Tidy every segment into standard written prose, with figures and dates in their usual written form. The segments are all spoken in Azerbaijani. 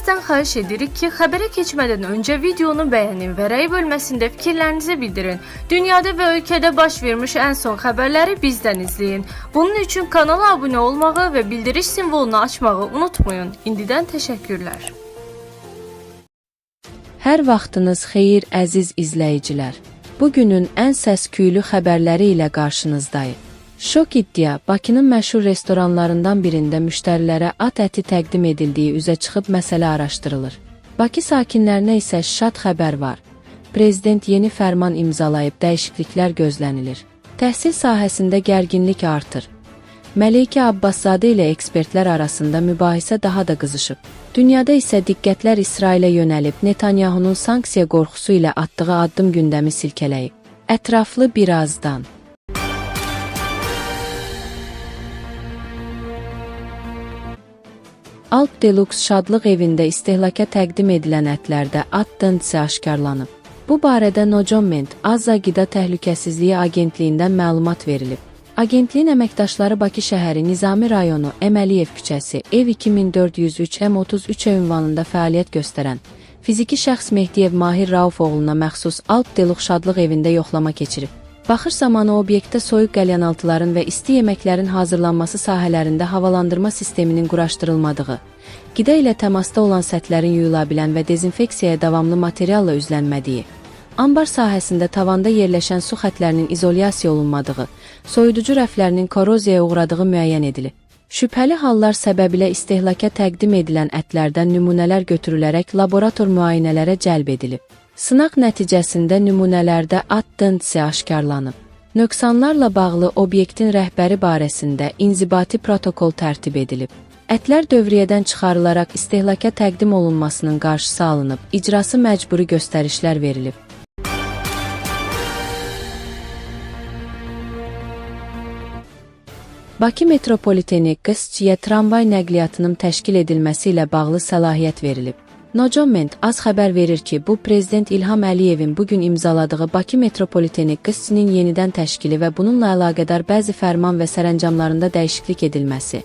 Sizdən xahiş edirik ki, xəbərə keçmədən öncə videonu bəyənin və rəy bölməsində fikirlərinizi bildirin. Dünyada və ölkədə baş vermiş ən son xəbərləri bizdən izləyin. Bunun üçün kanala abunə olmağı və bildiriş simvolunu açmağı unutmayın. İndidən təşəkkürlər. Hər vaxtınız xeyir əziz izləyicilər. Bugünün ən səs-küylü xəbərləri ilə qarşınızdayıq. Şok iddia, Bakının məşhur restoranlarından birində müştərilərə at əti təqdim edildiyi üzə çıxıb məsələ araşdırılır. Bakı sakinlərinə isə şad xəbər var. Prezident yeni fərman imzalayıb dəyişikliklər gözlənilir. Təhsil sahəsində gərginlik artır. Məleykə Abbaszadə ilə ekspertlər arasında mübahisə daha da qızışıb. Dünyada isə diqqətlər İsrailə yönəlib, Netanyahunun sanksiya qorxusu ilə atdığı addım gündəmi silkələyib. Ətraflı birazdan. Alp Deluxe şadlıq evində istehlaka təqdim edilən ətlərdə at döntüsü aşkarlanıb. Bu barədə Nojoment Azza Qida Təhlükəsizliyi Agentliyindən məlumat verilib. Agentliyin əməkdaşları Bakı şəhəri Nizami rayonu Əməliyev küçəsi ev 2403 M33 ünvanında fəaliyyət göstərən fiziki şəxs Mehdiyev Mahir Rauf oğluna məxsus Alp Deluxe şadlıq evində yoxlama keçirib. Baxış zamanı obyektdə soyuq qəlyanaltıların və isti yeməklərin hazırlanması sahələrində havalandırma sisteminin quraşdırılmadığı, qida ilə təmasda olan səthlərin yuyula bilən və dezinfeksiyaya davamlı materialla üzlənmədiyi, ambar sahəsində tavanda yerləşən su xətlərinin izolyasiya olunmadığı, soyuducu rəflərinin koroziyaya uğradığı müəyyən edilib. Şübhəli hallar səbəbilə istehlaka təqdim edilən ətlərdən nümunələr götürülərək laborator müayinələrə cəlb edilib. Sınaq nəticəsində nümunələrdə at döntüsü aşkarlanıb. Nöqsanlarla bağlı obyektin rəhbəri barəsində inzibati protokol tərtib edilib. Ətlər dövriyyədən çıxarılaraq istehlaka təqdim olunmasının qarşısı alınıb, icrası məcburi göstərişlər verilib. Bakı metropoliteni Qısçiyə tramvay nəqliyyatının təşkil edilməsi ilə bağlı səlahiyyət verilib. Nojoment az xəbər verir ki, bu Prezident İlham Əliyevin bugün imzaladığı Bakı metropoliteni Qısçinin yenidən təşkili və bununla əlaqədar bəzi fərman və sərəncamlarında dəyişiklik edilməsi,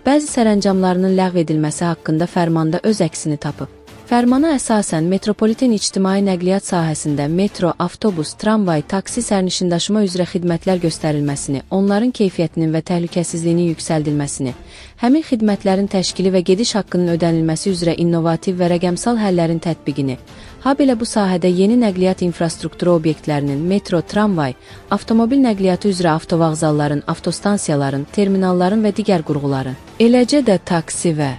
bəzi sərəncamlarının ləğv edilməsi haqqında fərmanda öz əksini tapıb. Fərmana əsasən metropoliten ictimai nəqliyyat sahəsində metro, avtobus, tramvay, taksi sərnişindaşıma üzrə xidmətlər göstərilməsini, onların keyfiyyətinin və təhlükəsizliyinin yüksəldilməsini, həmin xidmətlərin təşkili və gediş haqqının ödənilməsi üzrə innovativ və rəqəmsal həllərin tətbiqini, habelə bu sahədə yeni nəqliyyat infrastrukturu obyektlərinin, metro, tramvay, avtomobil nəqliyyatı üzrə avtovağzalların, avtostansiyaların, terminalların və digər qurğuların, eləcə də taksi və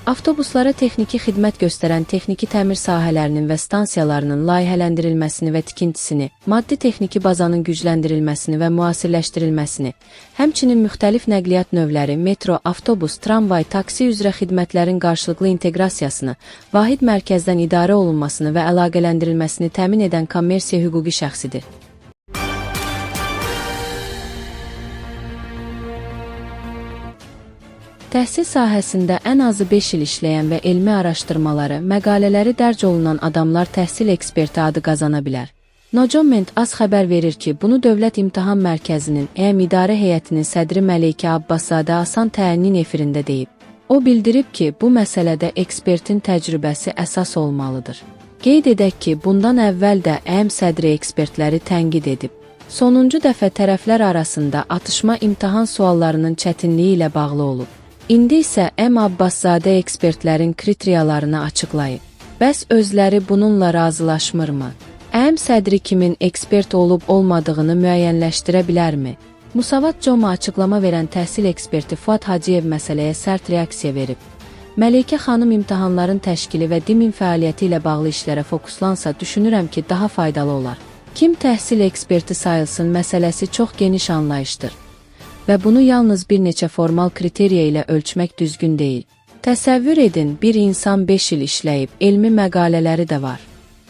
avtobuslara texniki xidmət göstərən texniki təmir sahələrinin və stansiyalarının layihələndirilməsini və tikintisini, maddi-texniki bazanın gücləndirilməsini və müasirləşdirilməsini, həmçinin müxtəlif nəqliyyat növləri, metro, avtobus, tramvay, taksi üzrə xidmətlərin qarşılıqlı inteqrasiyasını, vahid mərkəzdən idarə olunmasını və əlaqələndirilməsini təmin edən kommersiya hüquqi şəxsidir. Təhsil sahəsində ən azı 5 il işləyən və elmi araşdırmaları, məqalələri dərc olunan adamlar təhsil eksperti adı qazana bilər. Nojoment az xəbər verir ki, bunu Dövlət İmtahan Mərkəzinin EM İdarə Heyətinin sədri Məleykə Abbaszadə Asan Təyənin efirində deyib. O bildirib ki, bu məsələdə ekspertin təcrübəsi əsas olmalıdır. Qeyd edək ki, bundan əvvəl də EM sədri ekspertləri tənqid edib. Sonuncu dəfə tərəflər arasında atışma imtahan suallarının çətinliyi ilə bağlı olub. İndi isə M. Abbaszadə ekspertlərin kriteriyalarını açıqlayıb. Bəs özləri bununla razılaşmırmı? M. sədri kimin ekspert olub-olmadığını müəyyənləşdirə bilərmi? Musavat Coma açıqlama verən təhsil eksperti Fuad Hacıyev məsələyə sərt reaksiya verib. Məleykə xanım imtahanların təşkili və DİMİN fəaliyyəti ilə bağlı işlərə fokuslansa, düşünürəm ki, daha faydalı olar. Kim təhsil eksperti sayılsın məsələsi çox geniş anlayışdır. Və bunu yalnız bir neçə formal kriteriya ilə ölçmək düzgün deyil. Təsəvvür edin, bir insan 5 il işləyib, elmi məqalələri də var.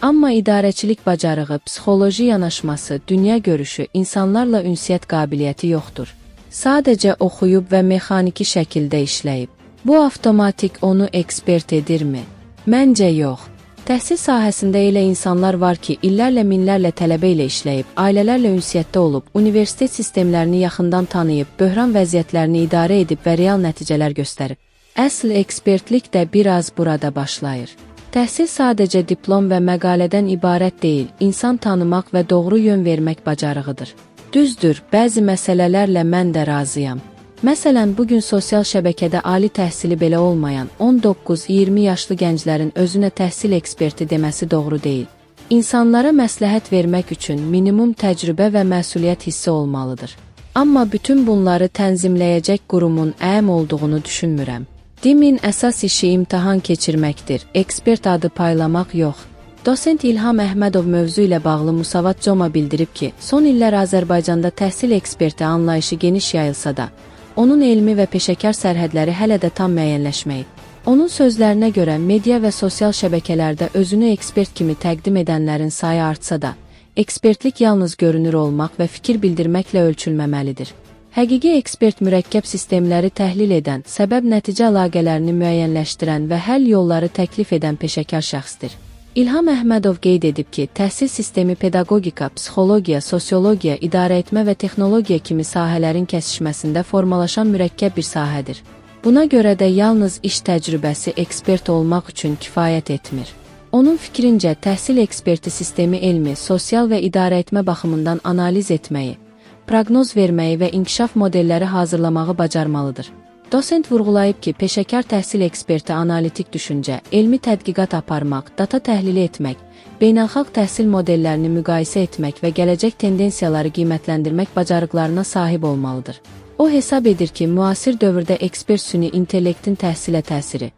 Amma idarəçilik bacarığı, psixoloji yanaşması, dünya görüşü, insanlarla ünsiyyət qabiliyyəti yoxdur. Sadəcə oxuyub və mexaniki şəkildə işləyib. Bu avtomatik onu ekspert edirmi? Məncə yox. Təhsil sahəsində elə insanlar var ki, illərlə minlərlə tələbə ilə işləyib, ailələrlə ünsiyyətdə olub, universitet sistemlərini yaxından tanıyıb, böhran vəziyyətlərini idarə edib və real nəticələr göstərib. Əsl ekspertlik də biraz burada başlayır. Təhsil sadəcə diplom və məqalədən ibarət deyil, insan tanımaq və doğru yön vermək bacarığıdır. Düzdür, bəzi məsələlərlə mən də razıyam. Məsələn, bugün sosial şəbəkədə ali təhsili belə olmayan 19-20 yaşlı gənclərin özünə təhsil eksperti deməsi doğru deyil. İnsanlara məsləhət vermək üçün minimum təcrübə və məsuliyyət hissi olmalıdır. Amma bütün bunları tənzimləyəcək qurumun əm olduğunu düşünmürəm. DİM-in əsas işi imtahan keçirməkdir, ekspert adı paylamaq yox. Dosent İlham Əhmədov mövzu ilə bağlı Musavat Coma bildirib ki, son illər Azərbaycanda təhsil eksperti anlayışı geniş yayılsa da, onun elmi və peşəkar sərhədləri hələ də tam müəyyənləşməyib. Onun sözlərinə görə media və sosial şəbəkələrdə özünü ekspert kimi təqdim edənlərin sayı artsa da, ekspertlik yalnız görünür olmaq və fikir bildirməklə ölçülməməlidir. Həqiqi ekspert mürəkkəb sistemləri təhlil edən, səbəb-nəticə əlaqələrini müəyyənləşdirən və həll yolları təklif edən peşəkar şəxsdir. İlham Əhmədov qeyd edib ki, təhsil sistemi pedaqogika, psixologiya, sosiologiya, idarəetmə və texnologiya kimi sahələrin kəsişməsində formalaşan mürəkkəb bir sahədir. Buna görə də yalnız iş təcrübəsi ekspert olmaq üçün kifayət etmir. Onun fikrincə, təhsil eksperti sistemi elmi, sosial və idarəetmə baxımından analiz etməyi, proqnoz verməyi və inkişaf modelləri hazırlamağı bacarmalıdır. Dosent vurğulayıb ki, peşəkar təhsil eksperti analitik düşüncə, elmi tədqiqat aparmaq, data təhlili etmək, beynəlxalq təhsil modellərini müqayisə etmək və gələcək tendensiyaları qiymətləndirmək bacarıqlarına sahib olmalıdır. O hesab edir ki, müasir dövrdə ekspert süni intellektin təhsilə təsiri.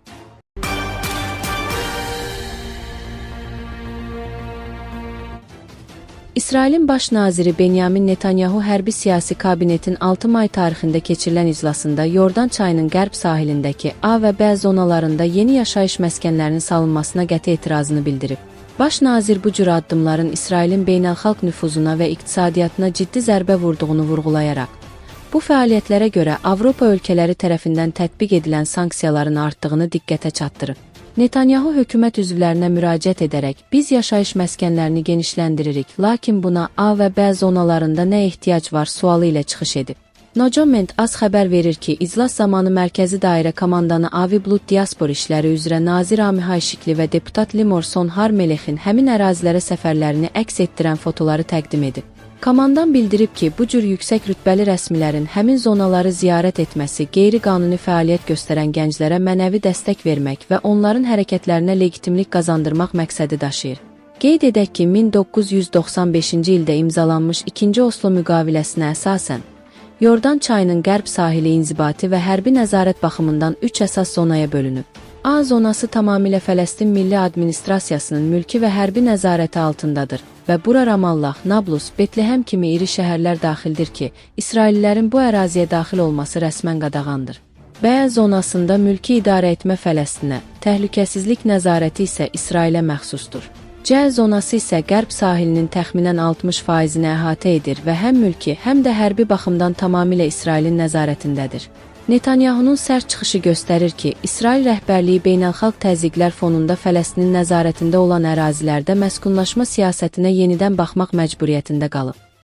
İsrailin baş naziri Benyamin Netanyahu hərbi siyasi kabinetin 6 may tarixində keçirilən iclasında Yordan çayının qərb sahilindəki A və B zonalarında yeni yaşayış məskənlərinin salınmasına qəti etirazını bildirib. Baş nazir bu cür addımların İsrailin beynəlxalq nüfuzuna və iqtisadiyyatına ciddi zərbə vurduğunu vurğulayaraq, bu fəaliyyətlərə görə Avropa ölkələri tərəfindən tətbiq edilən sanksiyaların artdığını diqqətə çatdırıb. Netanyahu hökumət üzvlərinə müraciət edərək, biz yaşayış məskənlərini genişləndiririk, lakin buna A və B zonalarında nə ehtiyac var sualı ilə çıxış edib. Nojoment AS xəbər verir ki, iclas zamanı Mərkəzi Dairə Komandanı Avi Bulut Diaspor işləri üzrə nazir Amihay Şikli və deputat Limor Sonhar Melexin həmin ərazilərə səfərlərini əks etdirən fotoları təqdim edib. Komandan bildirib ki, bu cür yüksək rütbəli rəsmilərin həmin zonaları ziyarət etməsi qeyri-qanuni fəaliyyət göstərən gənclərə mənəvi dəstək vermək və onların hərəkətlərinə legitimlik qazandırmaq məqsədi daşıyır. Qeyd edək ki, 1995-ci ildə imzalanmış 2-ci Oslo müqaviləsinə əsasən, Yordan çayının qərb sahili inzibati və hərbi nəzarət baxımından 3 əsas zonaya bölünüb. A zonası tamamilə Fələstin Milli Administrasiyasının mülki və hərbi nəzarəti altındadır və bura Ramallah, Nablus, Betlehem kimi iri şəhərlər daxildir ki, İsraillilərin bu əraziyə daxil olması rəsmən qadağandır. B zonasında mülki idarə etmə Fələstinə, təhlükəsizlik nəzarəti isə İsrailə məxsusdur. C zonası isə qərb sahilinin təxminən 60%-ni əhatə edir və həm mülki, həm də hərbi baxımdan tamamilə İsrailin nəzarətindədir. Netanyahunun sərt çıxışı göstərir ki, İsrail rəhbərliyi beynəlxalq təzyiqlər fonunda Fələstinin nəzarətində olan ərazilərdə məskunlaşma siyasətinə yenidən baxmaq məcburiyyətində qalıb.